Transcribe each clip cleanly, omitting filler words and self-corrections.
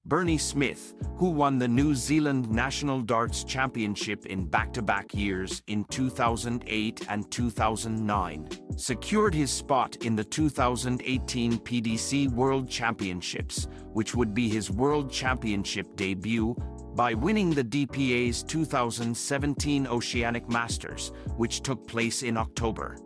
Bernie Smith, who won the New Zealand National Darts Championship in back-to-back years in 2008 and 2009, secured his spot in the 2018 PDC World Championships, which would be his World Championship debut, by winning the DPA's 2017 Oceanic Masters, which took place in October.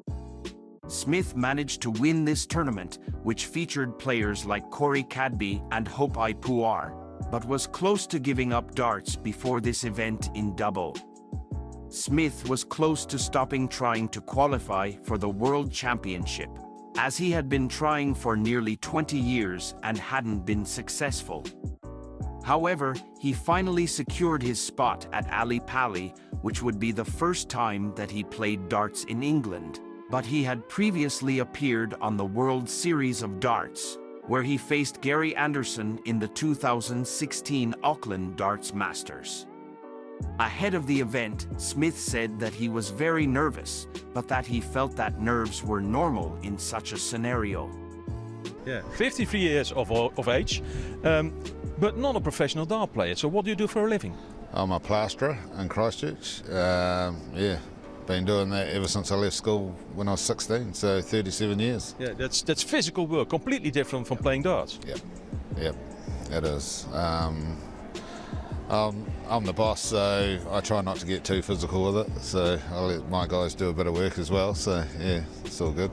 Smith managed to win this tournament, which featured players like Corey Cadby and Hope Puar, but was close to giving up darts before this event in double. Smith was close to stopping trying to qualify for the World Championship, as he had been trying for nearly 20 years and hadn't been successful. However, he finally secured his spot at Ali Pali, which would be the first time that he played darts in England. But he had previously appeared on the World Series of Darts, where he faced Gary Anderson in the 2016 Auckland Darts Masters. Ahead of the event, Smith said that he was very nervous, but that he felt that nerves were normal in such a scenario. Yeah, 53 years of age, but not a professional dart player. So what do you do for a living? I'm a plasterer in Christchurch. Been doing that ever since I left school when I was 16, so 37 years. Yeah, that's physical work, completely different from playing darts. Yep, it is. I'm the boss, so I try not to get too physical with it, so I let my guys do a bit of work as well, so yeah, it's all good.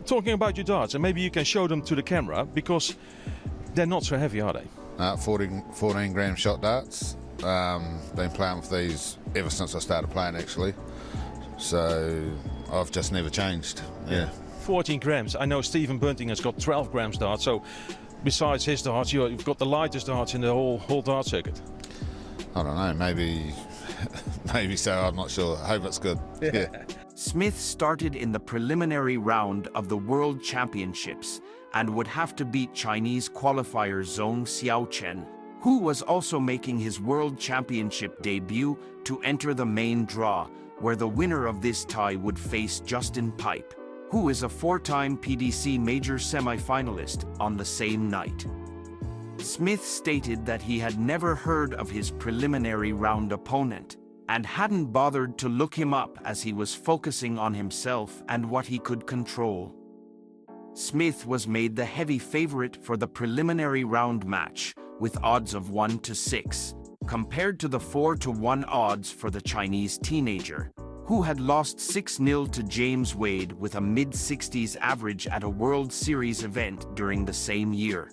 Talking about your darts, and maybe you can show them to the camera, because they're not so heavy, are they? 14 gram shot darts. Been playing with these ever since I started playing, actually. So I've just never changed. Yeah. 14 grams. I know Stephen Bunting has got 12 grams darts. So besides his darts, you've got the lightest darts in the whole dart circuit. I don't know. Maybe so. I'm not sure. I hope it's good. Yeah. Smith started in the preliminary round of the World Championships and would have to beat Chinese qualifier Zhong Xiaochen, who was also making his World Championship debut, to enter the main draw, where the winner of this tie would face Justin Pipe, who is a four-time PDC Major semi-finalist, on the same night. Smith stated that he had never heard of his preliminary round opponent, and hadn't bothered to look him up as he was focusing on himself and what he could control. Smith was made the heavy favorite for the preliminary round match, with odds of 1-6, compared to the 4-1 odds for the Chinese teenager, who had lost 6-0 to James Wade with a mid-60s average at a World Series event during the same year.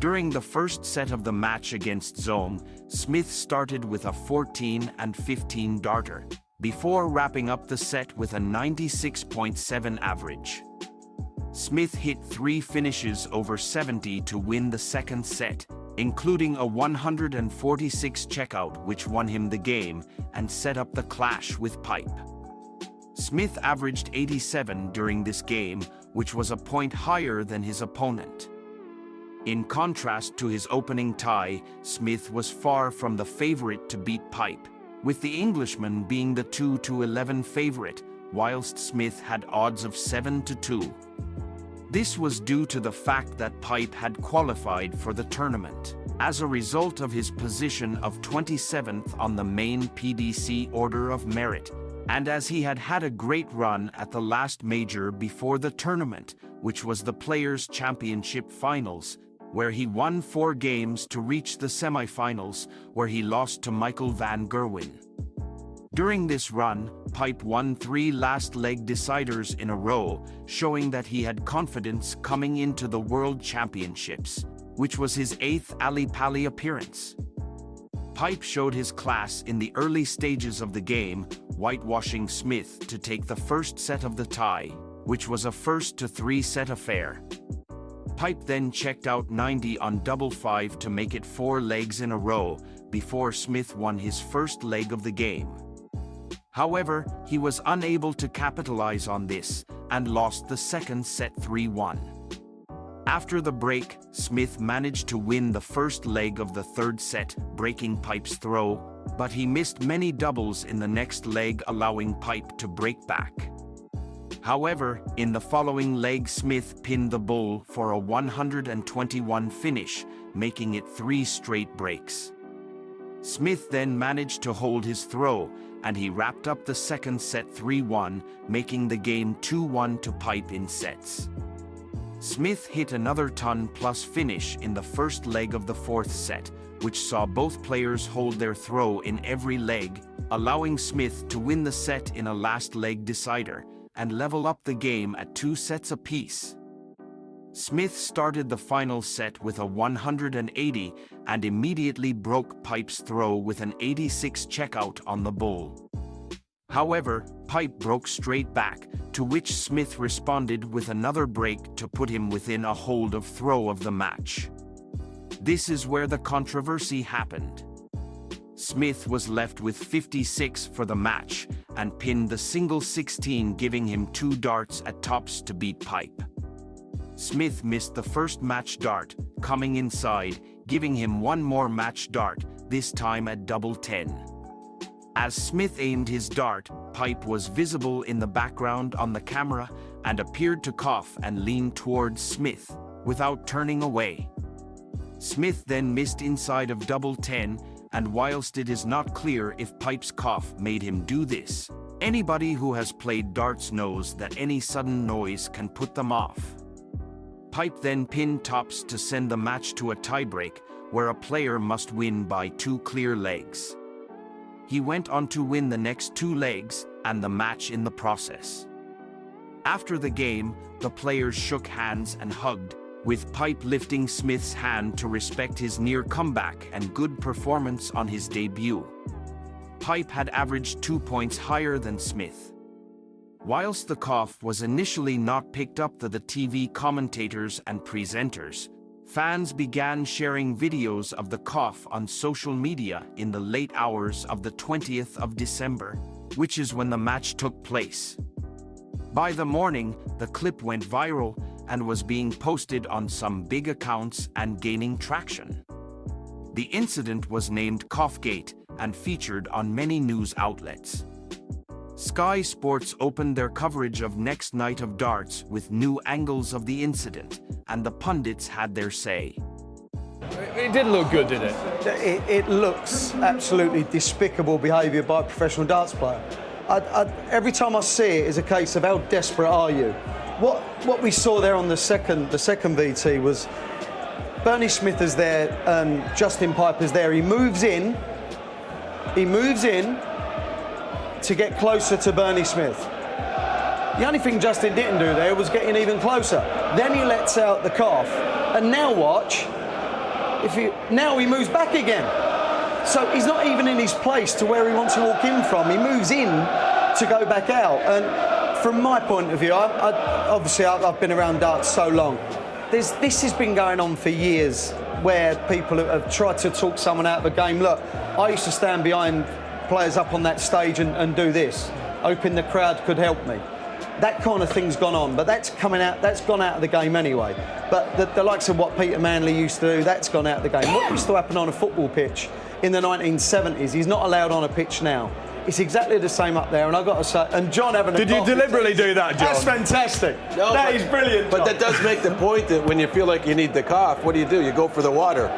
During the first set of the match against Zhong, Smith started with a 14-15 darter, before wrapping up the set with a 96.7 average. Smith hit 3 finishes over 70 to win the second set, including a 146 checkout which won him the game and set up the clash with Pipe. Smith averaged 87 during this game, which was a point higher than his opponent. In contrast to his opening tie, Smith was far from the favorite to beat Pipe, with the Englishman being the 2-11 favorite, whilst Smith had odds of 7-2. This was due to the fact that Pipe had qualified for the tournament, as a result of his position of 27th on the main PDC order of merit, and as he had had a great run at the last major before the tournament, which was the Players' Championship Finals, where he won 4 games to reach the semi-finals, where he lost to Michael van Gerwen. During this run, Pipe won 3 last-leg deciders in a row, showing that he had confidence coming into the World Championships, which was his 8th Ali Pali appearance. Pipe showed his class in the early stages of the game, whitewashing Smith to take the first set of the tie, which was a 1-3 set affair. Pipe then checked out 90 on double 5 to make it 4 legs in a row, before Smith won his first leg of the game. However, he was unable to capitalize on this, and lost the second set 3-1. After the break, Smith managed to win the first leg of the third set, breaking Pipe's throw, but he missed many doubles in the next leg, allowing Pipe to break back. However, in the following leg, Smith pinned the bull for a 121 finish, making it 3 straight breaks. Smith then managed to hold his throw, and he wrapped up the second set 3-1, making the game 2-1 to Pipe in sets. Smith hit another ton-plus finish in the first leg of the fourth set, which saw both players hold their throw in every leg, allowing Smith to win the set in a last leg decider and level up the game at 2 sets apiece. Smith started the final set with a 180 and immediately broke Pipe's throw with an 86 checkout on the bull. However, Pipe broke straight back, to which Smith responded with another break to put him within a hold of throw of the match. This is where the controversy happened. Smith was left with 56 for the match and pinned the single 16, giving him 2 darts at tops to beat Pipe. Smith missed the first match dart, coming inside, giving him 1 more match dart, this time at double 10. As Smith aimed his dart, Pipe was visible in the background on the camera and appeared to cough and lean towards Smith, without turning away. Smith then missed inside of double 10, and whilst it is not clear if Pipe's cough made him do this, anybody who has played darts knows that any sudden noise can put them off. Pipe then pinned tops to send the match to a tiebreak, where a player must win by 2 clear legs. He went on to win the next 2 legs and the match in the process. After the game, the players shook hands and hugged, with Pipe lifting Smith's hand to respect his near comeback and good performance on his debut. Pipe had averaged 2 points higher than Smith. Whilst the cough was initially not picked up by the TV commentators and presenters, fans began sharing videos of the cough on social media in the late hours of the 20th of December, which is when the match took place. By the morning, the clip went viral and was being posted on some big accounts and gaining traction. The incident was named Coughgate and featured on many news outlets. Sky Sports opened their coverage of next night of darts with new angles of the incident, and the pundits had their say. It didn't look good, did it? It looks absolutely despicable behaviour by a professional darts player. Every time I see it is a case of how desperate are you. What we saw there on the second VT was Bernie Smith is there and Justin Piper's there. He moves in to get closer to Bernie Smith. The only thing Justin didn't do there was getting even closer. Then he lets out the cough, and now watch. Now he moves back again. So he's not even in his place to where he wants to walk in from. He moves in to go back out. And from my point of view, obviously I've been around darts so long. This has been going on for years, where people have tried to talk someone out of a game. Look, I used to stand behind players up on that stage and do this, hoping the crowd could help me. That kind of thing's gone on, but that's gone out of the game anyway. But the likes of what Peter Manley used to do, that's gone out of the game. What used to happen on a football pitch in the 1970s, he's not allowed on a pitch now. It's exactly the same up there, and I've got to say, and John having a Did you deliberately do that, John? That's fantastic. No, that is brilliant, But John. that does make the point that when you feel like you need the cough, what do? You go for the water.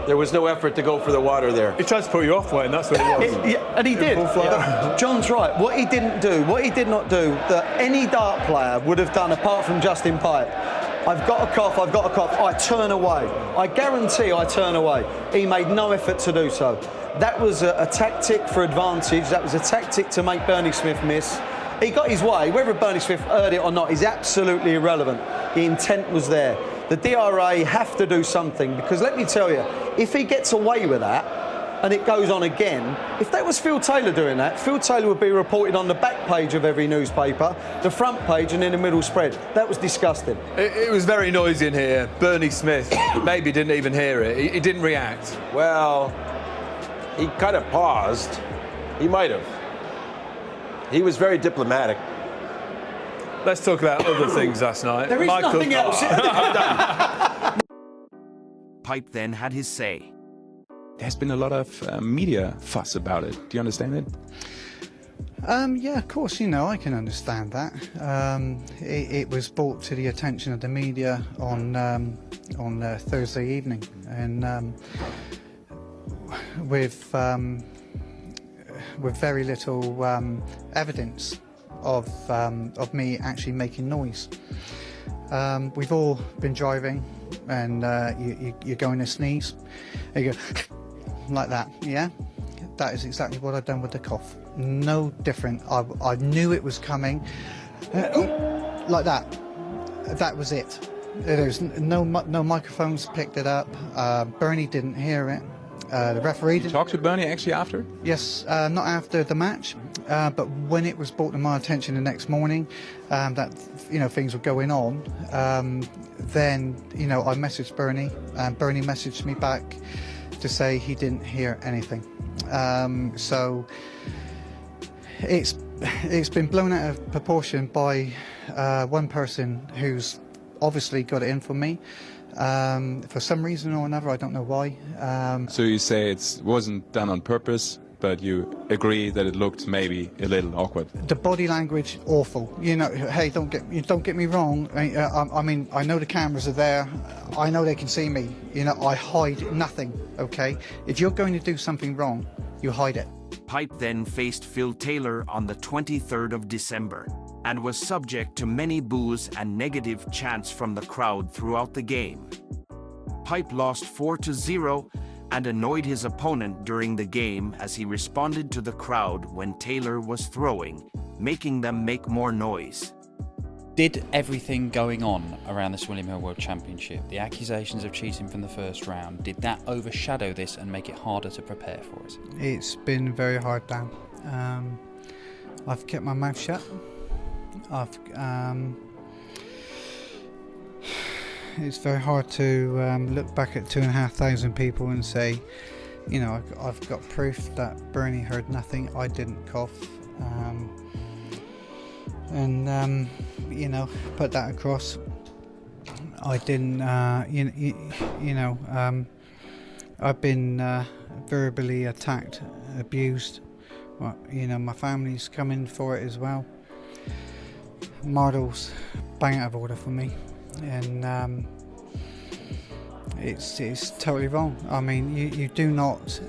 There was no effort to go for the water there. He tried to put you off, and that's what it was. Yeah, and he did. John's right. What he didn't do, what he did not do, that any dart player would have done apart from Justin Pipe. I've got a cough, I turn away. I guarantee I turn away. He made no effort to do so. That was a tactic for advantage. That was a tactic to make Bernie Smith miss. He got his way. Whether Bernie Smith heard it or not is absolutely irrelevant. The intent was there. The DRA have to do something, because let me tell you, if he gets away with that and it goes on again, if that was Phil Taylor doing that, Phil Taylor would be reported on the back page of every newspaper, the front page and in the middle spread. That was disgusting. It was very noisy in here. Bernie Smith maybe didn't even hear it. He didn't react. Well, he kind of paused. He might have. He was very diplomatic. Let's talk about other things last night. There is nothing else. Pipe then had his say. There's been a lot of media fuss about it. Do you understand it? Yeah, of course, I can understand that. It was brought to the attention of the media on Thursday evening, and with very little evidence of me actually making noise. We've all been driving, and you're going to sneeze, and you go like that, yeah? That is exactly what I've done with the cough. No different. I knew it was coming. Like that. That was it. There's no microphones picked it up. Bernie didn't hear it. The referee didn't. Talk to Bernie actually after? Yes, not after the match, but when it was brought to my attention the next morning that things were going on, then I messaged Bernie, and Bernie messaged me back to say he didn't hear anything. So it's been blown out of proportion by one person who's obviously got it in for me. For some reason or another, I don't know why. So you say it wasn't done on purpose, but you agree that it looked maybe a little awkward. The body language, awful. Hey, don't get me wrong. I mean, I know the cameras are there. I know they can see me. I hide nothing. Okay, if you're going to do something wrong, you hide it. Pipe then faced Phil Taylor on the 23rd of December and was subject to many boos and negative chants from the crowd throughout the game. Pipe lost 4-0 and annoyed his opponent during the game as he responded to the crowd when Taylor was throwing, making them make more noise. Did everything going on around this William Hill World Championship, the accusations of cheating from the first round, did that overshadow this and make it harder to prepare for it? It's been very hard, Dan. I've kept my mouth shut. It's very hard to look back at 2,500 people and say, I've got proof that Bernie heard nothing. I didn't cough. Put that across. I didn't, I've been verbally attacked, abused. My family's coming for it as well. Mardle's bang out of order for me, and it's totally wrong. I mean, you do not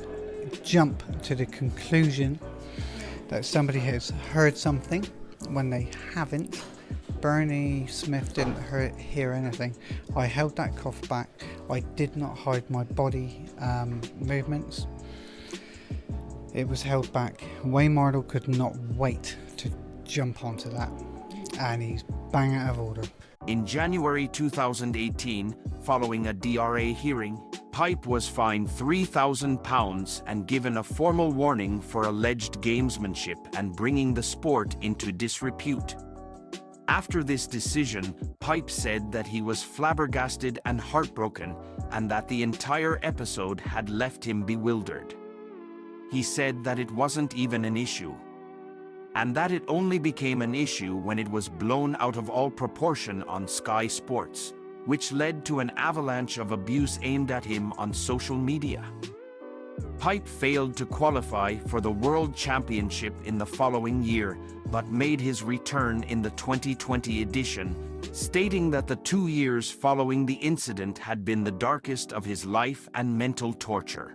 jump to the conclusion that somebody has heard something when they haven't. Bernie Smith didn't hear anything. I held that cough back. I did not hide my body movements. It was held back. Wayne Mardle could not wait to jump onto that, and he's bang out of order. In January 2018, following a DRA hearing, Pipe was fined £3,000 and given a formal warning for alleged gamesmanship and bringing the sport into disrepute. After this decision, Pipe said that he was flabbergasted and heartbroken, and that the entire episode had left him bewildered. He said that it wasn't even an issue, and that it only became an issue when it was blown out of all proportion on Sky Sports, which led to an avalanche of abuse aimed at him on social media. Pipe failed to qualify for the World Championship in the following year, but made his return in the 2020 edition, stating that the 2 years following the incident had been the darkest of his life and mental torture.